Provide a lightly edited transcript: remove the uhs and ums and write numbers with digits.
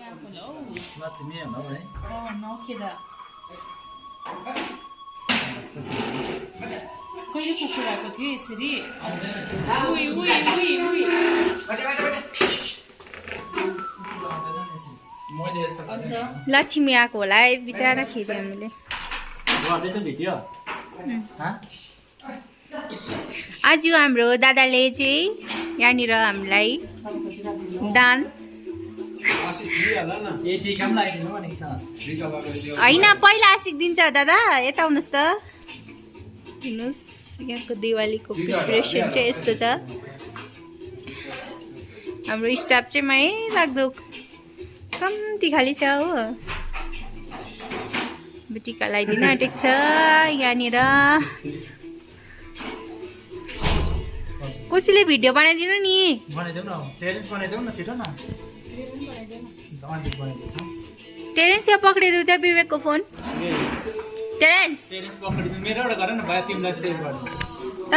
लक्ष्मी होला है नखेदा कहिले कुकुराको थियो यसरी लक्ष्मी आएको होला है बिचरा खेल्यो हामीले आज हाम्रो दादाले चाहिँ यहाँनिर हामीलाई दान होइन पहिला आशिक दिन्छ दादा यता आउनुहोस् त हेर्नुहोस् यहाँको दिवालीको प्रिपरेसन चाहिँ यस्तो छ हाम्रो स्टाफ चाहिँ माया लाग्दो कम्ती खाली छ हो टिका लगाइदिन आँटेको छ यहाँनिर कसैले भिडियो बनाइदिनु नि टेरेन्स यहाँ पक्रिदिउ त्यहाँ विवेकको फोन टेरेन्स पक्रिदिनु मेरो एउटा गर न भाइ तिमीलाई सेभ गरिदिन्छु